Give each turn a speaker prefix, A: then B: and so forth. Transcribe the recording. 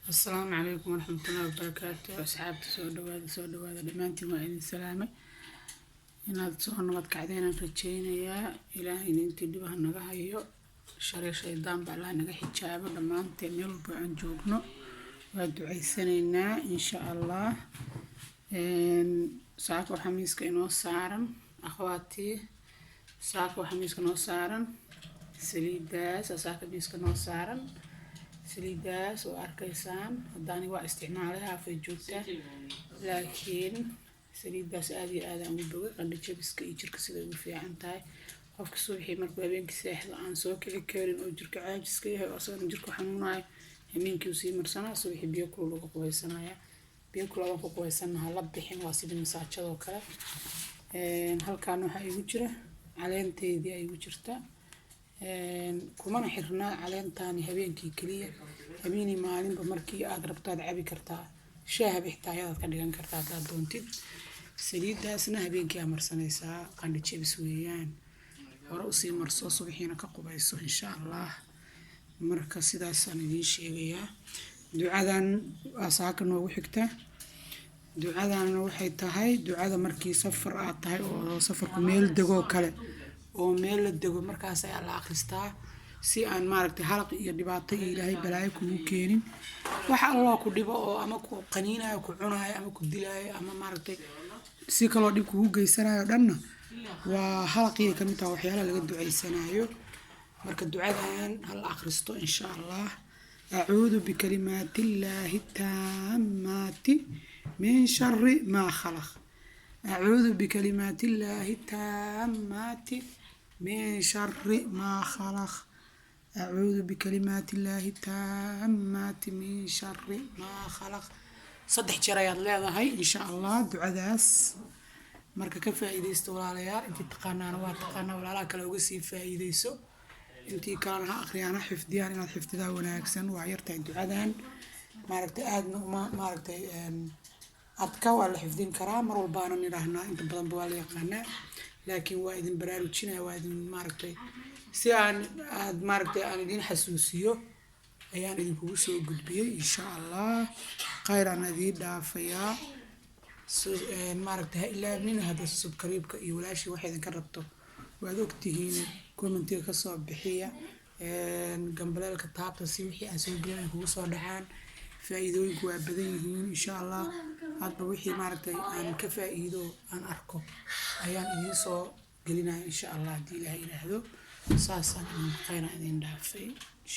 A: السلام عليكم ورحمة الله وبركاته. أصحاب سو دواada dhamaantiin waa idin salaamay inaad soo nabad kacdeen rajeynaya Ilaahay intii dhibaha naga hayo shareer shaydaan baa la naga xijaabo dhamaanteen meel walba aan joogno waa duceysaneynaa insha Allah. saako xamiiska inoo saaran akhwaati saako xamiiska inoo saaran saliidaas saako xamiiska inoo saaran saliidaas oo arkaysaan hadani waa isticmaalaha joogta laakiin saliidaas aad iyo aad aan u bogay qandho jabiska iyo jirka sida ugu fiican tahay qofka subaxii markuu habeenkii seexdo aan soo kici karin oo jirka caajiska yahay oo asoo jirka xanuunayo habeenkii uu sii marsanaa subaxii biyo kulul lagu qubaysanaya biyo kulul lagu qubaysanaha la bixin waa sida masaajada oo kale. halkaan waxa igu jira caleenteedii ay igu jirta kumana xirnaa caleentaan habeenkii kaliya habeenii maalinba markii aad rabtaad cabi kartaa shaah bixtaayad ka dhigan kartaa hadaad doontid saliidaasna habeenkii aad marsanaysaa qandho jabis weeyaan hore u sii marso subaxiina ka qubayso insha Allah. marka sidaas aan idin sheegayaa ducadan asaaka noogu xigta ducadan waxay tahay ducada markii safar aad tahay oo safarku meel dego kale oo meel la dego markaas ay la akhristaa si aan maaragtay halaq iyo dhibaato Ilaahay balaayo kugu keenin waxa Allah ku dhibo oo ama ku qaniinayo ku cunayo ama ku dilaayo ama maaragtay si kale dhib kugu geysanayo dhanna waa halaqii kamid ah waxyaalaha laga duceysanayo. marka ducadan hal akhristo insha Allah. a'uudu bikalimaatillahi taammaati min sharri ma khalaq a'uudu bikalimaatillahi taammaati من شر ما خلق أعوذ بكلمات الله التامات من شر ما خلق صدح جريان leedahay insha Allah. ducadaas marka ka faa'iideysto walaalayaal intii taqaanaan waa taqaanaa walaalaha kale uga sii faa'iideyso intii kalena ha akhriyaan xifdiyaan inaad xifdidaa wanaagsan waa yartay ducadan maaragtay aadna uma maaragtay adka waa la xifdin karaa mar walbaana nidaahnaa inta badan waa la yaqaanaa laakiin waa idin baraarujinaya waa idin maaragtay si aan aad maaragtay aan idin xasuusiyo ayaan idin kugu soo gudbiyay insha Allah. khayr aan idin dhaafayaa maaragtay ilaa nin hada subscribe-ka iyo walaashii waxa idin ka rabto waad ogtihiin commentiga ka soo bixiya gambaleelka taabta si wixii aan soo gelin kugu soo dhacaan faa'iidooyinku waa badan yihiin insha Allah. hadba wixii maaragtay aan ka faa'iido aan arko ayaan idin soo gelinaa insha Allah hadii Ilaahay yiraahdo saasaan khayr aan idin dhaafay.